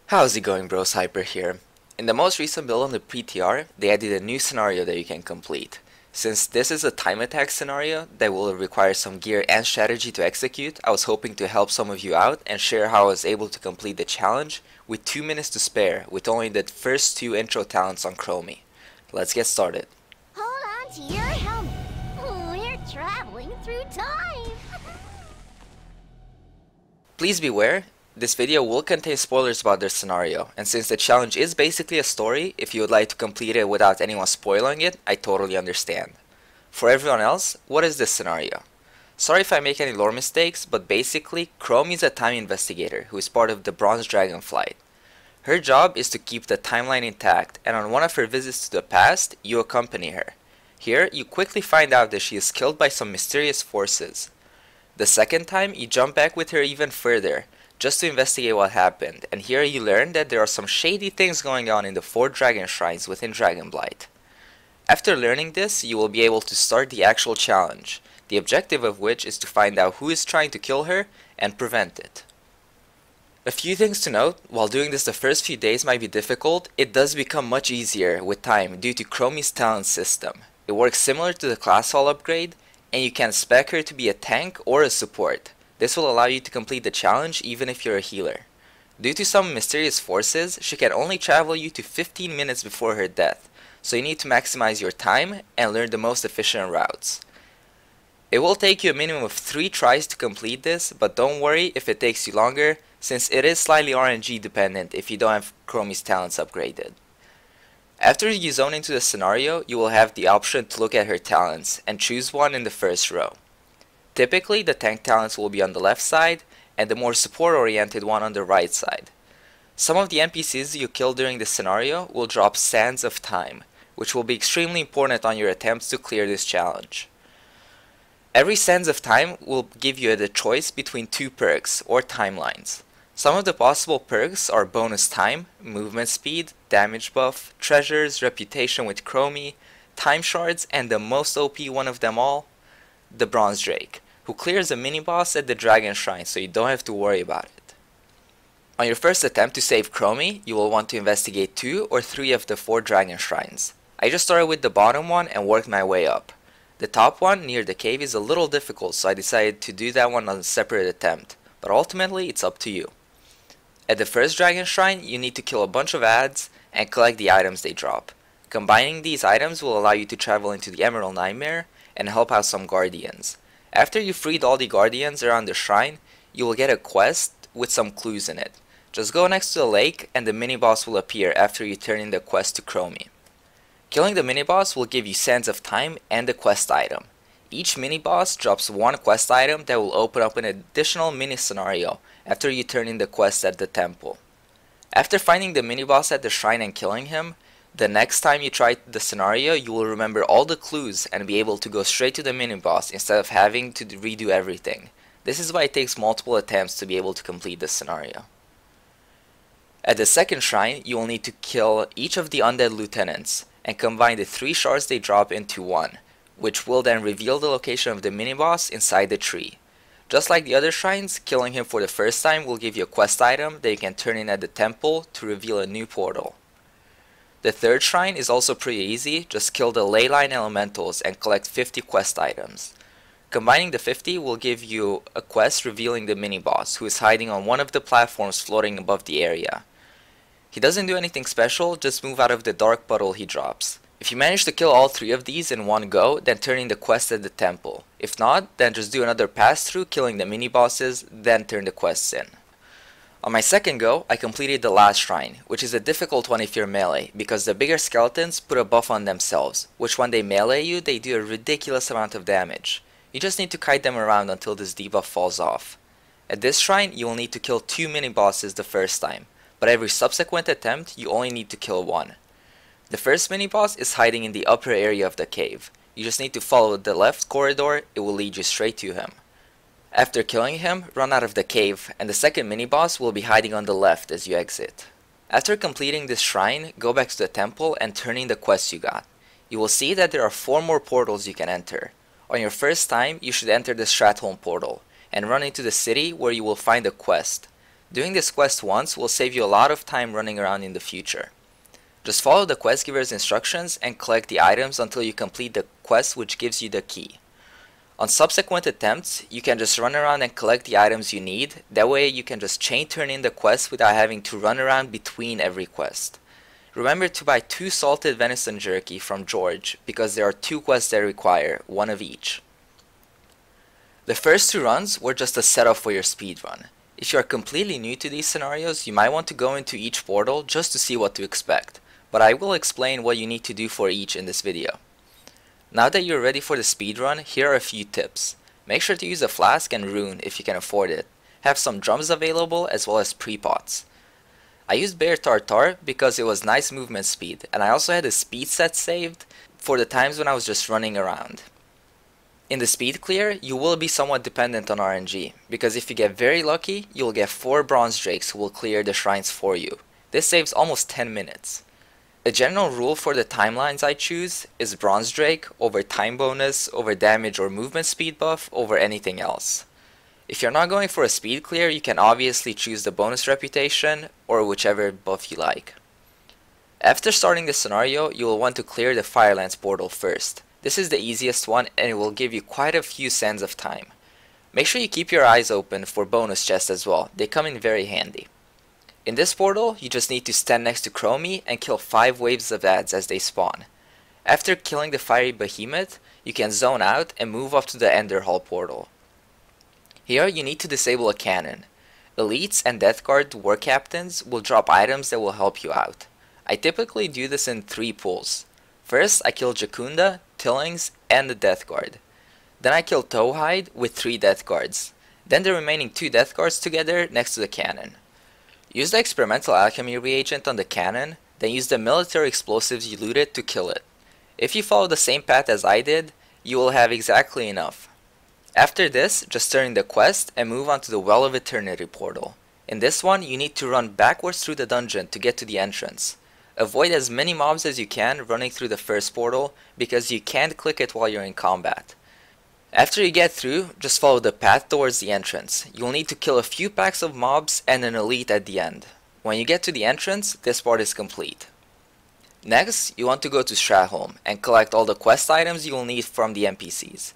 How's it going, bros? Hyper here. In the most recent build on the PTR, they added a new scenario that you can complete. Since this is a time attack scenario that will require some gear and strategy to execute, I was hoping to help some of you out and share how I was able to complete the challenge with 2 minutes to spare with only the first 2 intro talents on Chromie. Let's get started. Hold on to your helmet. We're traveling through time. Please beware, this video will contain spoilers about their scenario, and since the challenge is basically a story, if you would like to complete it without anyone spoiling it, I totally understand. For everyone else, what is this scenario? Sorry if I make any lore mistakes, but basically, Chromie is a time investigator who is part of the Bronze Dragon flight. Her job is to keep the timeline intact, and on one of her visits to the past, you accompany her. Here, you quickly find out that she is killed by some mysterious forces. The second time, you jump back with her even further, just to investigate what happened, and here you learn that there are some shady things going on in the 4 dragon shrines within Dragonblight. After learning this, you will be able to start the actual challenge, the objective of which is to find out who is trying to kill her and prevent it. A few things to note: while doing this the first few days might be difficult, it does become much easier with time due to Chromie's talent system. It works similar to the class hall upgrade, and you can spec her to be a tank or a support. This will allow you to complete the challenge even if you're a healer. Due to some mysterious forces, she can only travel you to 15 minutes before her death, so you need to maximize your time and learn the most efficient routes. It will take you a minimum of 3 tries to complete this, but don't worry if it takes you longer, since it is slightly RNG dependent if you don't have Chromie's talents upgraded. After you zone into the scenario, you will have the option to look at her talents and choose one in the first row. Typically, the tank talents will be on the left side, and the more support-oriented one on the right side. Some of the NPCs you kill during this scenario will drop sands of time, which will be extremely important on your attempts to clear this challenge. Every sands of time will give you the choice between 2 perks, or timelines. Some of the possible perks are bonus time, movement speed, damage buff, treasures, reputation with Chromie, time shards, and the most OP one of them all, the Bronze Drake, who clears a mini-boss at the Dragon Shrine, so you don't have to worry about it. On your first attempt to save Chromie, you will want to investigate 2 or 3 of the 4 Dragon Shrines. I just started with the bottom one and worked my way up. The top one, near the cave, is a little difficult, so I decided to do that one on a separate attempt, but ultimately it's up to you. At the first Dragon Shrine, you need to kill a bunch of adds and collect the items they drop. Combining these items will allow you to travel into the Emerald Nightmare and help out some guardians. After you freed all the guardians around the shrine, you will get a quest with some clues in it. Just go next to the lake and the mini-boss will appear after you turn in the quest to Chromie. Killing the mini-boss will give you sands of time and a quest item. Each mini-boss drops 1 quest item that will open up an additional mini-scenario after you turn in the quest at the temple. After finding the mini-boss at the shrine and killing him, the next time you try the scenario, you will remember all the clues and be able to go straight to the mini-boss instead of having to redo everything. This is why it takes multiple attempts to be able to complete this scenario. At the second shrine, you will need to kill each of the undead lieutenants and combine the 3 shards they drop into 1, which will then reveal the location of the mini-boss inside the tree. Just like the other shrines, killing him for the first time will give you a quest item that you can turn in at the temple to reveal a new portal. The third shrine is also pretty easy, just kill the leyline elementals and collect 50 quest items. Combining the 50 will give you a quest revealing the mini-boss, who is hiding on one of the platforms floating above the area. He doesn't do anything special, just move out of the dark puddle he drops. If you manage to kill all 3 of these in one go, then turn in the quest at the temple. If not, then just do another pass through killing the mini-bosses, then turn the quests in. On my second go, I completed the last shrine, which is a difficult one if you're melee, because the bigger skeletons put a buff on themselves, which when they melee you, they do a ridiculous amount of damage. You just need to kite them around until this debuff falls off. At this shrine, you will need to kill 2 mini-bosses the first time, but every subsequent attempt, you only need to kill 1. The first mini-boss is hiding in the upper area of the cave. You just need to follow the left corridor, it will lead you straight to him. After killing him, run out of the cave, and the second mini-boss will be hiding on the left as you exit. After completing this shrine, go back to the temple and turn in the quests you got. You will see that there are 4 more portals you can enter. On your first time, you should enter the stratum portal, and run into the city where you will find a quest. Doing this quest once will save you a lot of time running around in the future. Just follow the quest giver's instructions and collect the items until you complete the quest which gives you the key. On subsequent attempts, you can just run around and collect the items you need. That way you can just chain turn in the quest without having to run around between every quest. Remember to buy 2 salted venison jerky from George because there are 2 quests that require, 1 of each. The first 2 runs were just a setup for your speedrun. If you are completely new to these scenarios, you might want to go into each portal just to see what to expect, but I will explain what you need to do for each in this video. Now that you're ready for the speedrun, here are a few tips. Make sure to use a flask and rune if you can afford it. Have some drums available as well as pre-pots. I used Bear Tartar because it was nice movement speed, and I also had a speed set saved for the times when I was just running around. In the speed clear, you will be somewhat dependent on RNG, because if you get very lucky, you will get 4 bronze drakes who will clear the shrines for you. This saves almost 10 minutes. A general rule for the timelines I choose is bronze drake over time bonus over damage or movement speed buff over anything else. If you're not going for a speed clear, you can obviously choose the bonus reputation or whichever buff you like. After starting the scenario, you will want to clear the Firelands portal first. This is the easiest one and it will give you quite a few sands of time. Make sure you keep your eyes open for bonus chests as well, they come in very handy. In this portal, you just need to stand next to Chromie and kill 5 waves of ads as they spawn. After killing the fiery behemoth, you can zone out and move up to the Ender Hall portal. Here you need to disable a cannon. Elites and Death Guard war captains will drop items that will help you out. I typically do this in 3 pulls. First I kill Jakunda, Tillings, and the Death Guard. Then I kill Towhide with 3 Death Guards. Then the remaining 2 Death Guards together next to the cannon. Use the experimental alchemy reagent on the cannon, then use the military explosives you looted to kill it. If you follow the same path as I did, you will have exactly enough. After this, just turn in the quest and move on to the Well of Eternity portal. In this one, you need to run backwards through the dungeon to get to the entrance. Avoid as many mobs as you can running through the first portal because you can't click it while you're in combat. After you get through, just follow the path towards the entrance. You will need to kill a few packs of mobs and an elite at the end. When you get to the entrance, this part is complete. Next, you want to go to Stratholm and collect all the quest items you will need from the NPCs.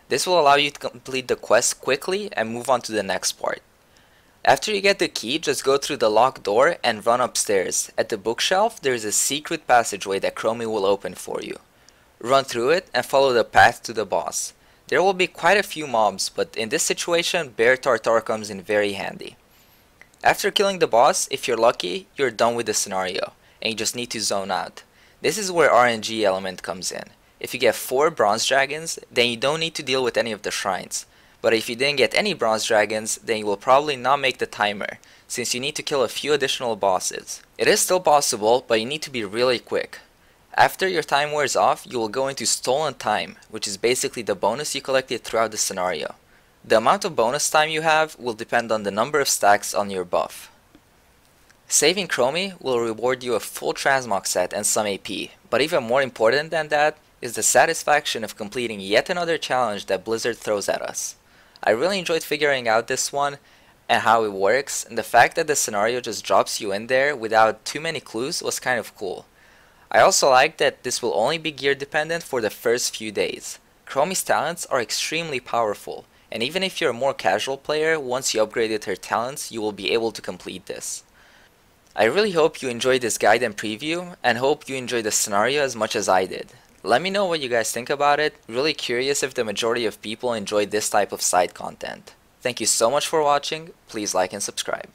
This will allow you to complete the quest quickly and move on to the next part. After you get the key, just go through the locked door and run upstairs. At the bookshelf, there is a secret passageway that Chromie will open for you. Run through it and follow the path to the boss. There will be quite a few mobs, but in this situation, Bear Tartar comes in very handy. After killing the boss, if you're lucky, you're done with the scenario, and you just need to zone out. This is where RNG element comes in. If you get 4 bronze dragons, then you don't need to deal with any of the shrines. But if you didn't get any bronze dragons, then you will probably not make the timer, since you need to kill a few additional bosses. It is still possible, but you need to be really quick. After your time wears off, you will go into Stolen Time, which is basically the bonus you collected throughout the scenario. The amount of bonus time you have will depend on the number of stacks on your buff. Saving Chromie will reward you a full transmog set and some AP, but even more important than that is the satisfaction of completing yet another challenge that Blizzard throws at us. I really enjoyed figuring out this one and how it works, and the fact that the scenario just drops you in there without too many clues was kind of cool. I also like that this will only be gear dependent for the first few days. Chromie's talents are extremely powerful, and even if you're a more casual player, once you upgraded her talents, you will be able to complete this. I really hope you enjoyed this guide and preview, and hope you enjoyed the scenario as much as I did. Let me know what you guys think about it. Really curious if the majority of people enjoyed this type of side content. Thank you so much for watching. Please like and subscribe.